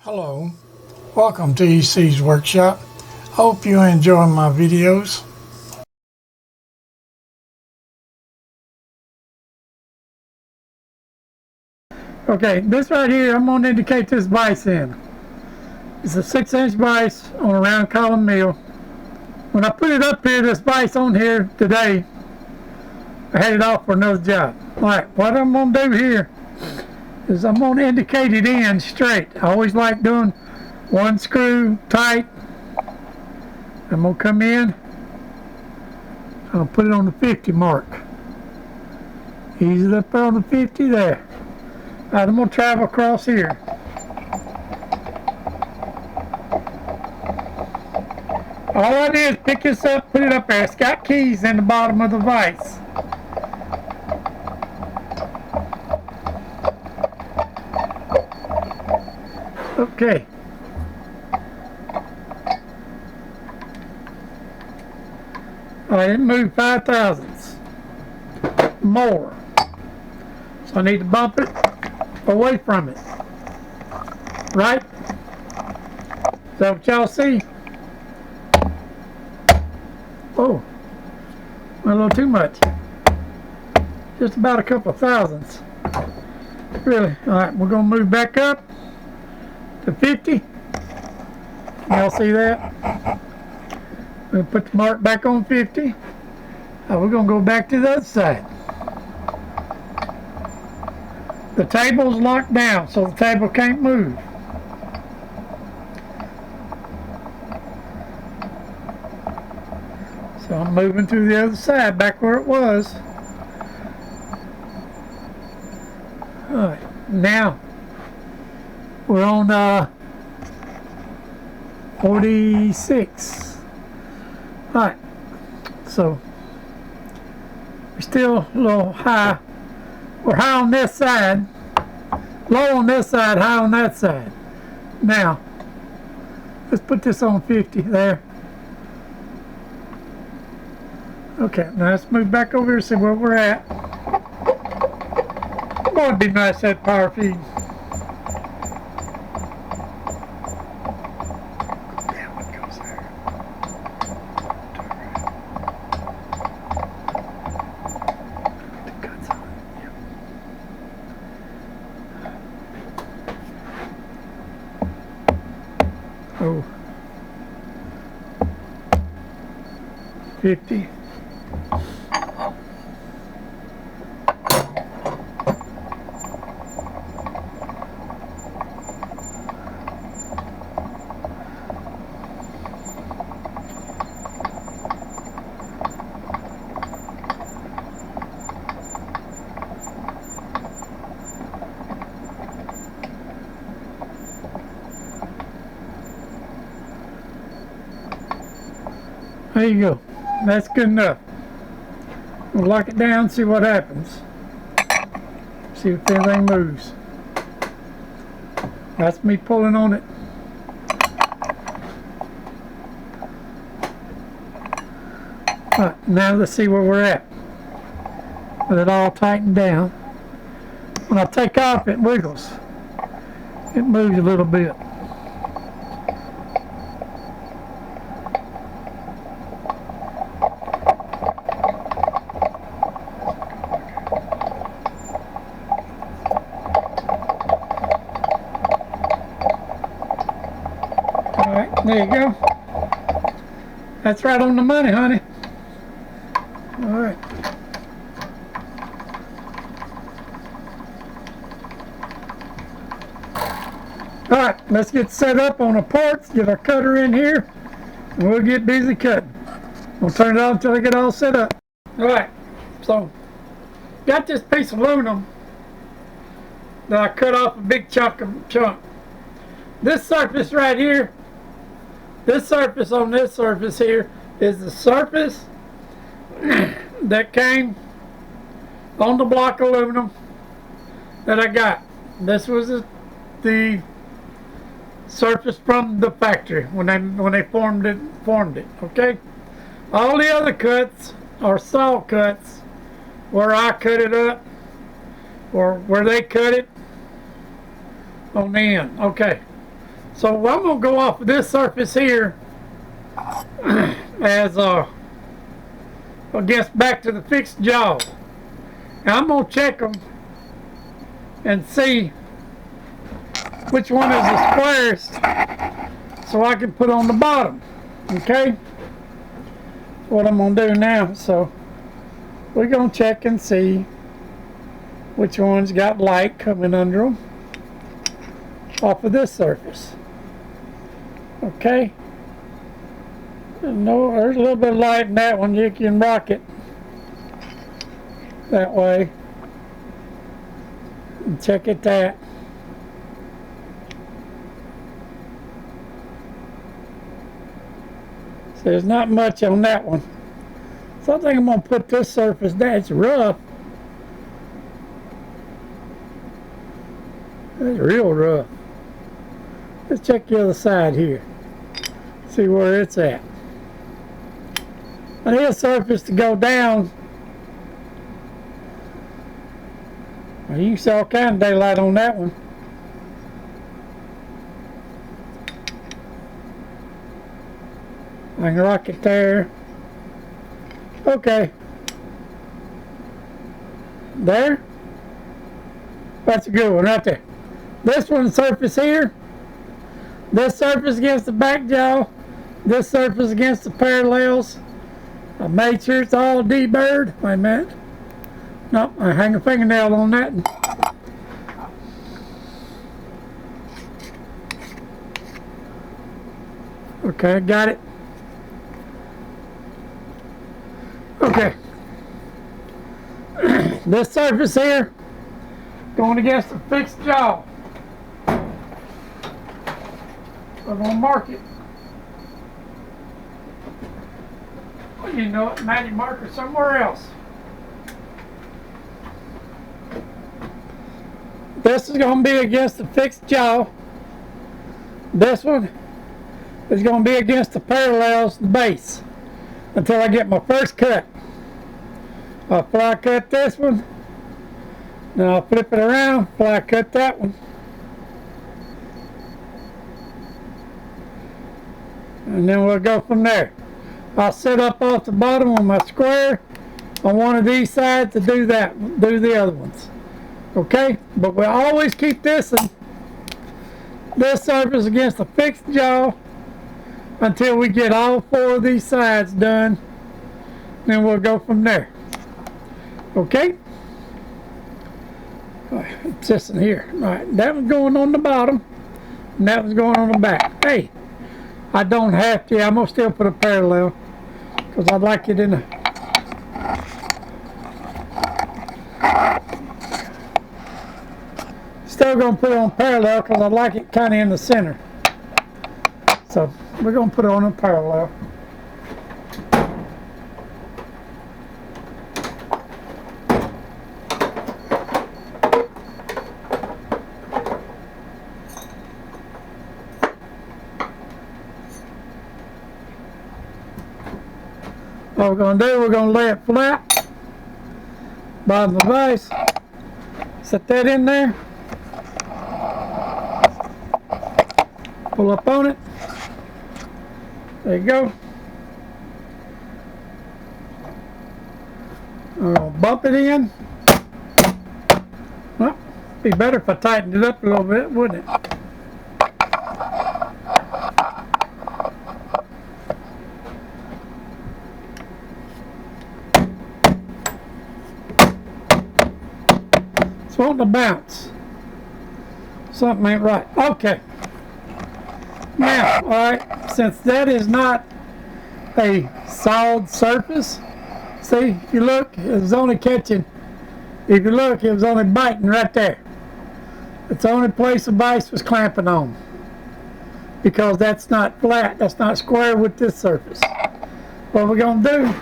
Hello, welcome to EC's Workshop. Hope you enjoy my videos. Okay, this right here, I'm going to indicate this vise in. It's a 6-inch vise on a round column mill. When I put it up here, this vise on here today, I had it off for another job. Alright, what I'm going to do here is I'm going to indicate it in straight. I always like doing one screw tight. I'm going to come in. I'll put it on the 50 mark. Ease it up on the 50 there. Alright, I'm going to travel across here. All I do is pick this up, put it up there. It's got keys in the bottom of the vise. Okay. Alright, it moved 5 thousandths more. So I need to bump it away from it. Right? Is that what y'all see? Oh, a little too much. Just about a couple of thousandths. Really? Alright, we're going to move back up to 50. Y'all see that? We'll put the mark back on 50. We're going to go back to the other side. The table's locked down, so the table can't move. So I'm moving to the other side, back where it was. Alright, now we're on 46. Alright, so we're still a little high. We're high on this side, low on this side, high on that side. Now, let's put this on 50 there. Okay, now let's move back over here and see where we're at. Boy, it'd be nice to have power feed. Yeah, what goes there? The cuts on it, yeah. Oh. 50. There you go. That's good enough. We'll lock it down, see what happens. See if anything moves. That's me pulling on it. Alright, now let's see where we're at. With it all tightened down. When I take off, it wiggles. It moves a little bit. Alright, there you go. That's right on the money, honey. Alright. Alright, let's get set up on the parts, get our cutter in here, and we'll get busy cutting. We'll turn it on until I get all set up. Alright, so got this piece of aluminum that I cut off a big chunk. This surface right here, this surface on this surface here is the surface that came on the block of aluminum that I got. This was the surface from the factory when they formed it. Okay, all the other cuts are saw cuts where I cut it up or where they cut it on the end. Okay, So I'm going to go off of this surface here as I guess back to the fixed jaw. And I'm going to check them and see which one is the squarest so I can put on the bottom. Okay? What I'm going to do now. So we're going to check and see which one's got light coming under them off of this surface. Okay? No, there's a little bit of light in that one. You can rock it that way and check it that. So there's not much on that one. So I think I'm going to put this surface down. It's rough. It's real rough. Let's check the other side here. See where it's at. I need a surface to go down. Well, you can see all kind of daylight on that one. I can rock it there. Okay. There. That's a good one right there. This one surface here. This surface against the back jaw. This surface against the parallels. I made sure it's all deburred. Wait a minute. Nope, I hang a fingernail on that. Okay, got it. Okay. This surface here going against the fixed jaw. We're going to mark it. Well, you know it, magic marker somewhere else. This is going to be against the fixed jaw. This one is going to be against the parallels, the base, until I get my first cut. I'll fly cut this one, then I'll flip it around, fly cut that one. And then we'll go from there. I'll set up off the bottom on my square on one of these sides to do that, do the other ones. Okay? But we'll always keep this surface against the fixed jaw until we get all four of these sides done. Then we'll go from there. Okay? Right, it's this in here. Right, that was going on the bottom, and that was going on the back. Hey, I don't have to. I'm going to still put a parallel because I'd like it in a... Still going to put it on parallel because I like it kind of in the center. So we're going to put it on a parallel. What we're going to do, we're going to lay it flat, bottom of the vise, set that in there, pull up on it, there you go. I'm going to bump it in. Well, it'd be better if I tightened it up a little bit, wouldn't it? Wanting to bounce. Something ain't right. Okay. Now, alright, since that is not a solid surface, see, if you look, it was only catching, if you look, it was only biting right there. It's the only place the vise was clamping on. Because that's not flat, that's not square with this surface. What we're going to do,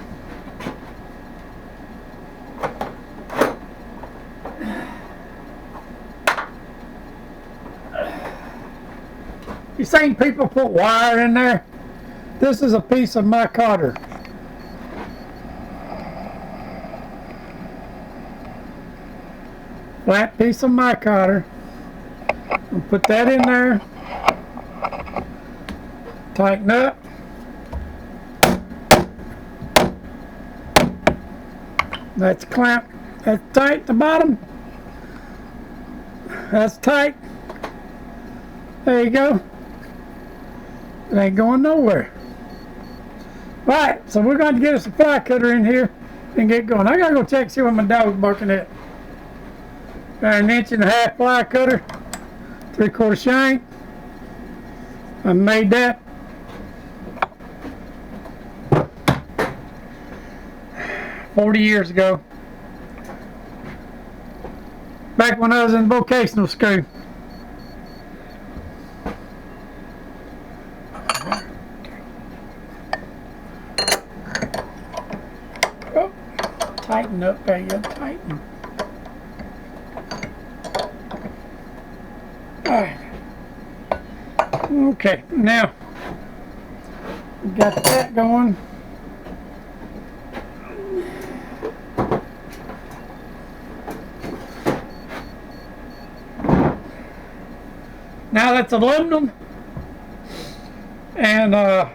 you seen people put wire in there? This is a piece of micarta. Flat piece of micarta. I'll put that in there. Tighten up. That's clamp. That's tight at the bottom. That's tight. There you go. It ain't going nowhere. Right, so we're going to get us a fly cutter in here and get going. I gotta go check see what my dog's barking at. Got an 1.5" fly cutter, 3/4 shank. I made that 40 years ago. Back when I was in vocational school. Oh, tighten up there, you tighten. Alright. Okay, now we got that going. Now that's aluminum, and that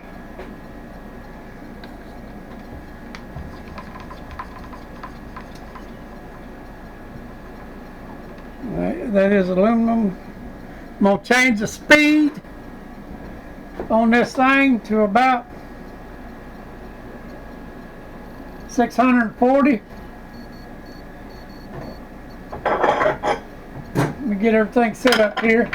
is aluminum. I'm going to change the speed on this thing to about 640. Let me get everything set up here.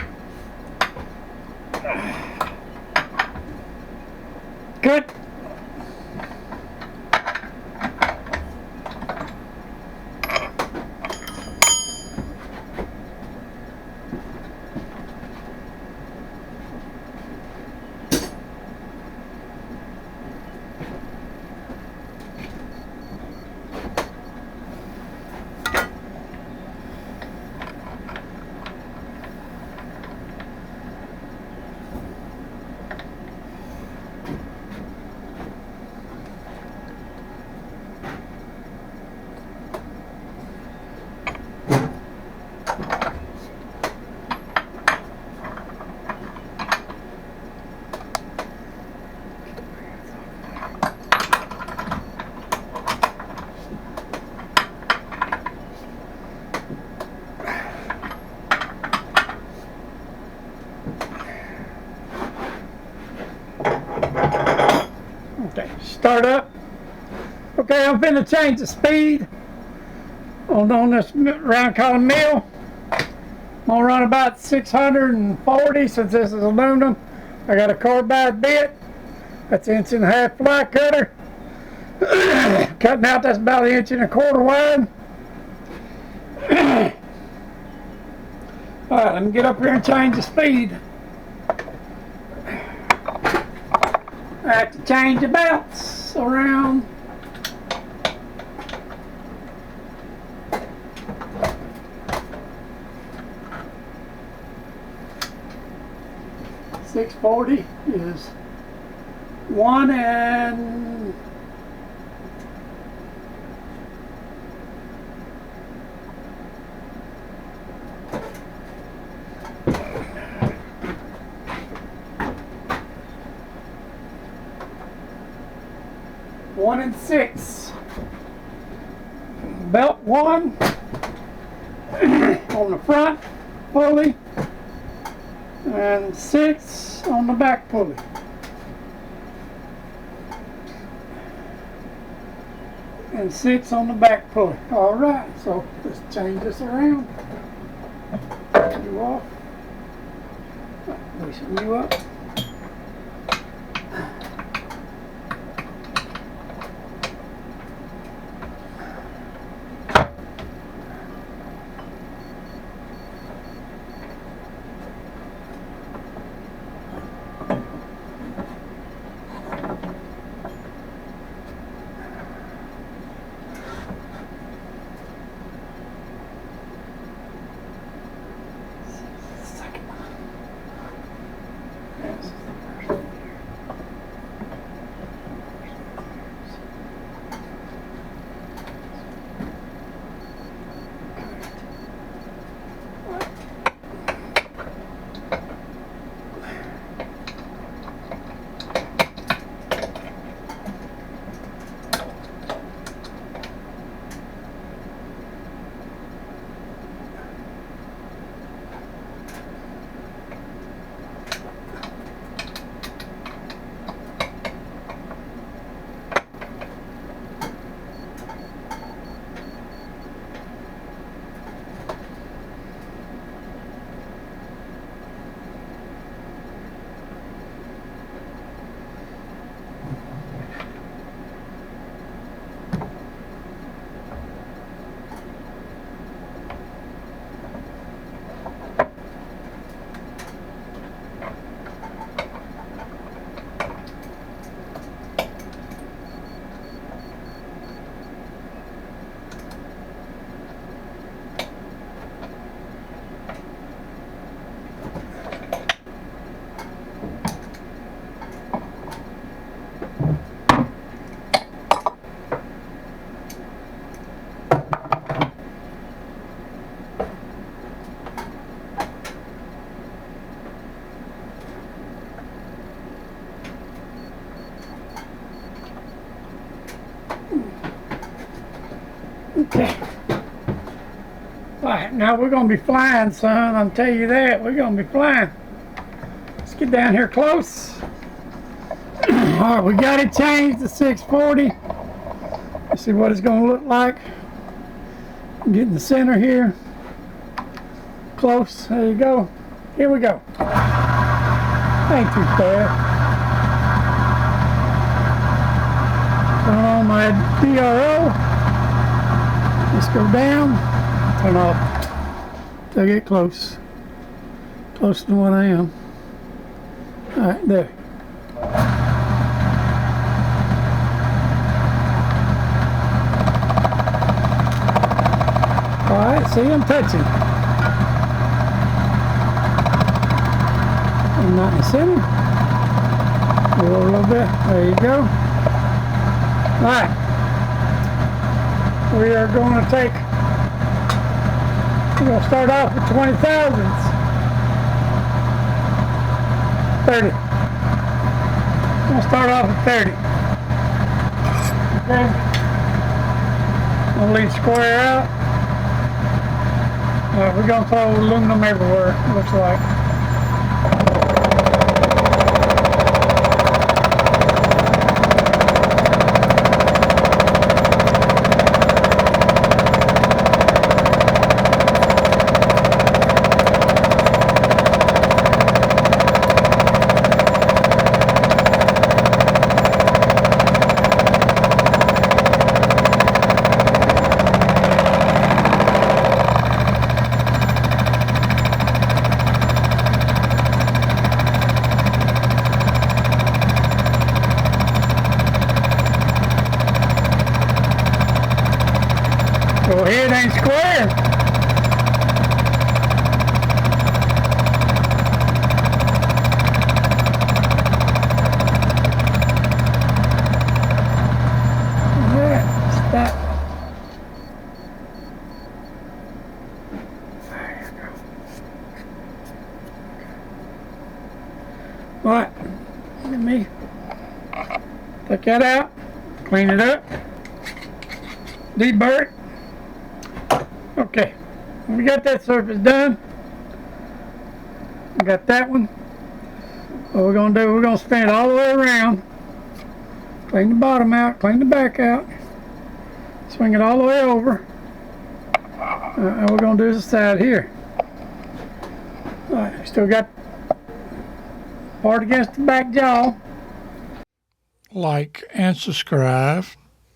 Good. Okay, start up. Okay, I'm finna change the speed on this round column mill. I'm gonna run about 640 since this is aluminum. I got a carbide bit. That's 1.5" fly cutter. Cutting out, that's about 1.25" wide. Alright, let me get up here and change the speed. I have to change the belts around. .640 is 1 and 1 and 6. Belt 1 on the front pulley and 6 on the back pulley. And 6 on the back pulley. Alright, so let's change this around. You off. Loosen you up. Okay. Alright, now we're going to be flying, son. I'll tell you that. We're going to be flying. Let's get down here close. Alright, we got it changed to 640. Let's see what it's going to look like. Get in the center here. Close. There you go. Here we go. Ain't too bad. Turn on my DRO. Let's go down. Turn off. Till I get close. Close to what I am. Alright, there. Alright, see, I'm touching. I'm not in the center. Roll a little bit. There you go. Alright. We are going to take, we're going to start off with 20,000s. 30. We're going to start off at 30. Okay. We'll leave square out. Alright, we're going to throw aluminum everywhere, it looks like. Go ahead, ain't square. Yeah, stop. There you go. Right, let me take that out, clean it up, deburr it. Okay, we got that surface done. We got that one. What we're going to do, we're going to spin it all the way around. Clean the bottom out, clean the back out. Swing it all the way over. And we're going to do this side here. Alright, still got part against the back jaw. Like and subscribe.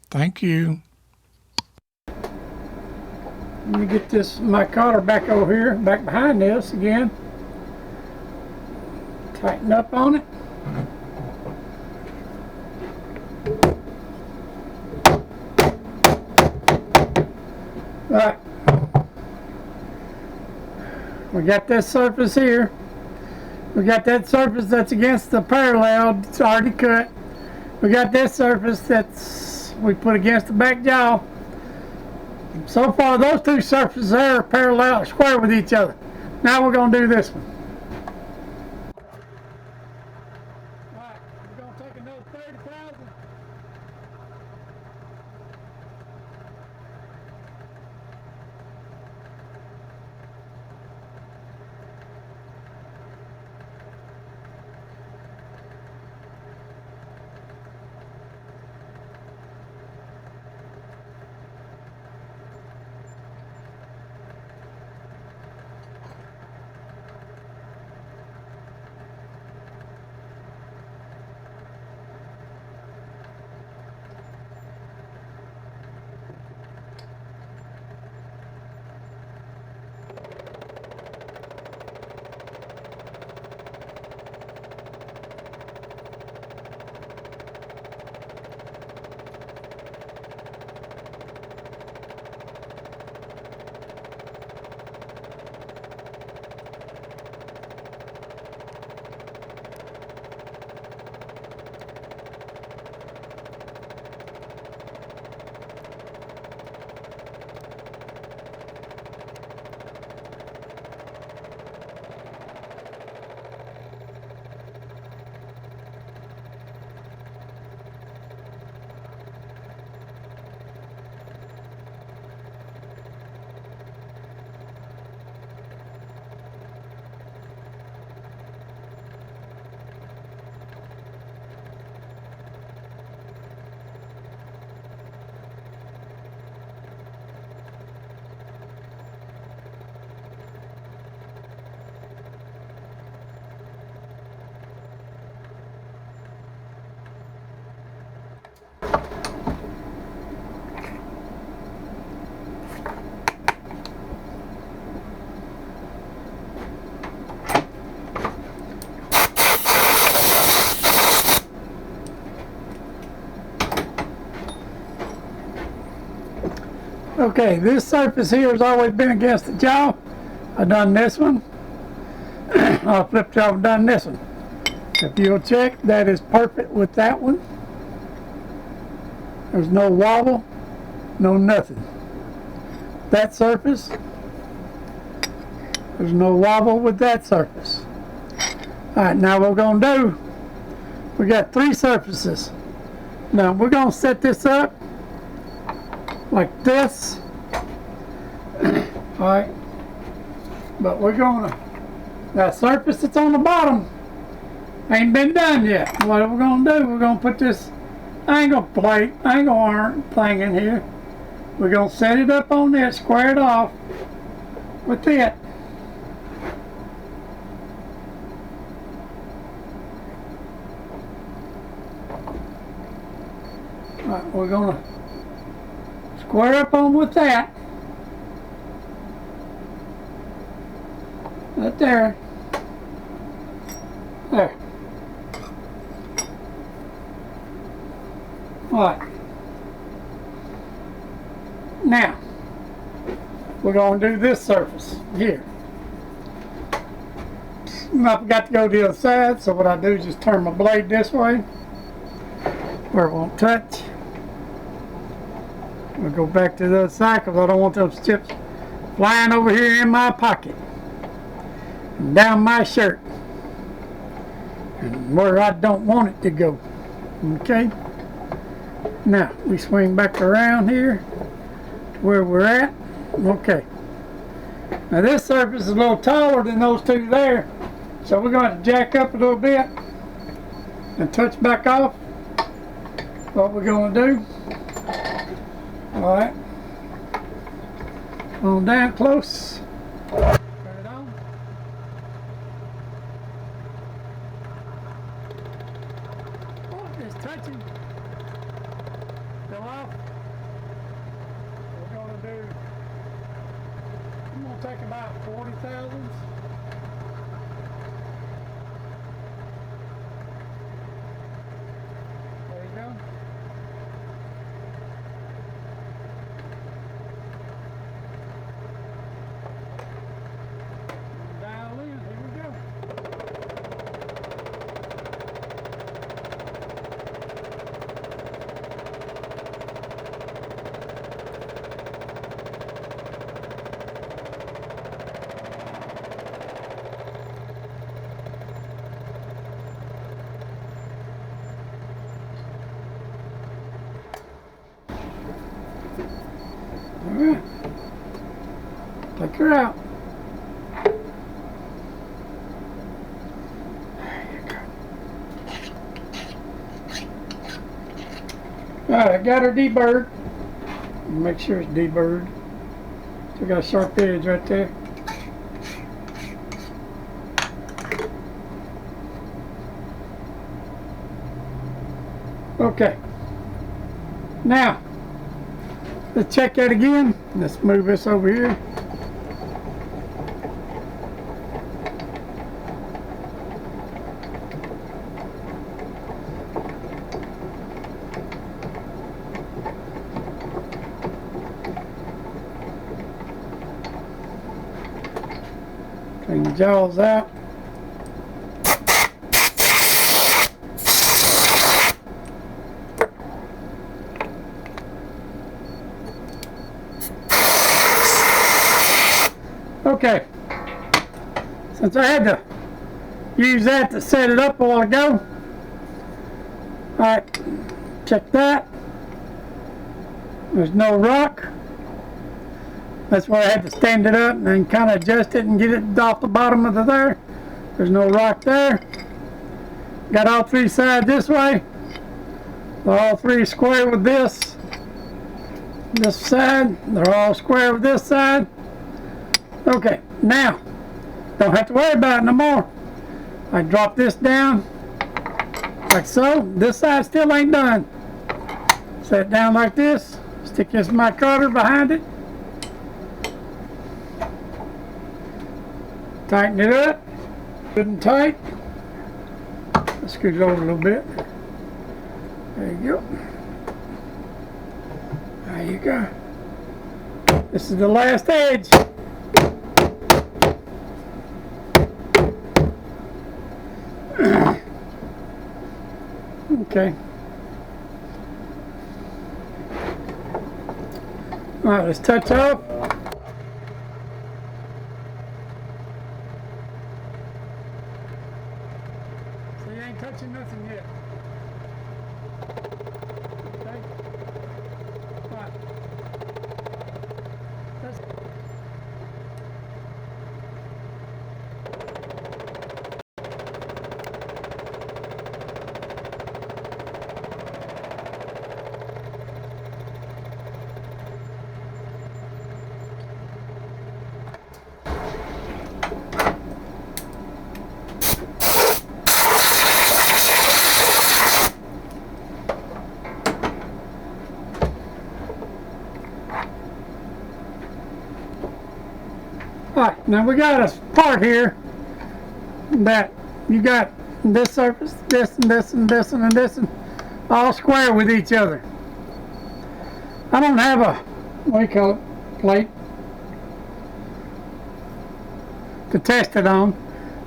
Thank you. Let me get this, my cotter back over here, back behind this again. Tighten up on it. Right. We got this surface here. We got that surface that's against the parallel, it's already cut. We got this surface that's we put against the back jaw. So far, those two surfaces there are parallel, square with each other. Now we're going to do this one. Alright, we're going to take another 30,000. Okay, this surface here has always been against the jaw. I done this one. I flipped off and done this one. If you'll check, that is perfect with that one. There's no wobble, no nothing. That surface, there's no wobble with that surface. Alright, now what we're going to do, we got 3 surfaces. Now we're going to set this up like this. Alright, but we're going to, that surface that's on the bottom ain't been done yet. What we're going to do, we're going to put this angle plate, angle iron thing in here. We're going to set it up on this, square it off with it. Alright, we're going to square up on with that. Right there. There. Alright. Now, we're going to do this surface here. I forgot to go to the other side, so what I do is just turn my blade this way where it won't touch. We'll go back to the other side because I don't want those chips flying over here in my pocket and down my shirt and where I don't want it to go. Okay? Now, we swing back around here to where we're at. Okay. Now this surface is a little taller than those 2 there, so we're going to jack up a little bit and touch back off. What we're going to do. Alright. On down close. Turn it on. Oh, it's touching. Go off. We're going to do, I'm going to take about 40 thousandths. There you go. Dial in, here we go. Alright. Take her out. Alright, I got her deburred. Make sure it's deburred. Still got a sharp edge right there. Okay. Now, let's check that again. Let's move this over here. Clean the jaws out. Okay, since I had to use that to set it up a while ago, alright, check that. There's no rock. That's why I had to stand it up and then kind of adjust it and get it off the bottom of the there. There's no rock there. Got all 3 sides this way. They're all 3 square with this side. They're all square with this side. Okay, now, don't have to worry about it no more. I drop this down, like so. This side still ain't done. Set it down like this. Stick this micarta behind it. Tighten it up, good and tight. Let's scoot it over a little bit. There you go. There you go. This is the last edge. Okay. All right, let's touch off. So you ain't touching nothing yet. Okay. All right. Let's Alright, now we got a part here that you got this surface, this and this and this and this and all square with each other. I don't have a, what do you call it, plate to test it on.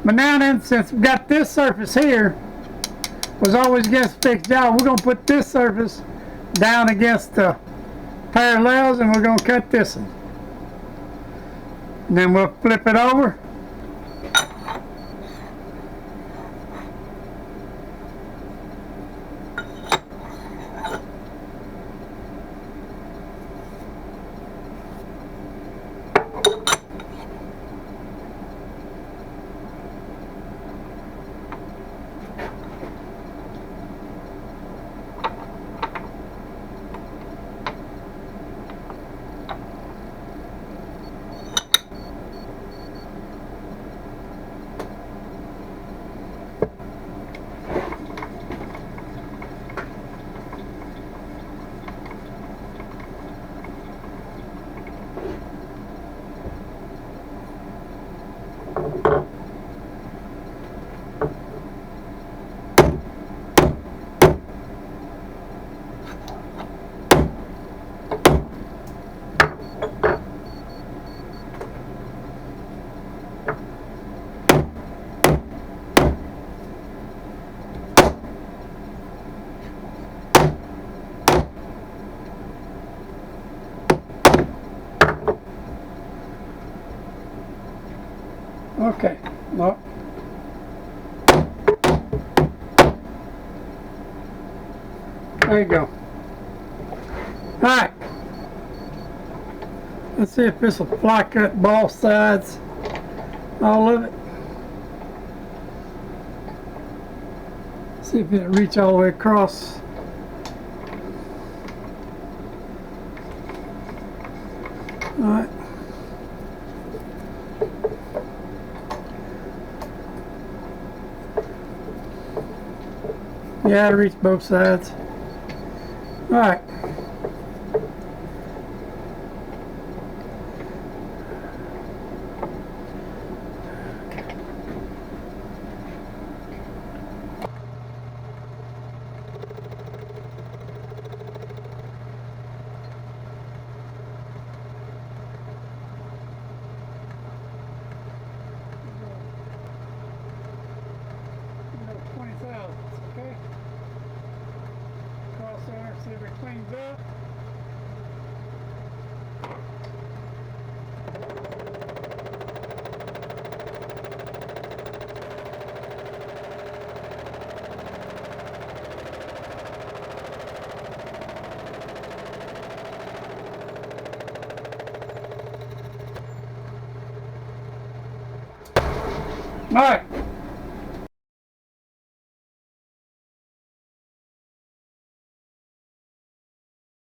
But now then, since we've got this surface here, was always against the fixed jaw, we're going to put this surface down against the parallels and we're going to cut this one. And then we'll flip it over. Okay, well, there you go. Alright, let's see if this will fly cut both sides, all of it. See if it'll reach all the way across. Alright. Yeah, it'll reach both sides. Alright. Okay? Cross there, see if it cleans up. All right.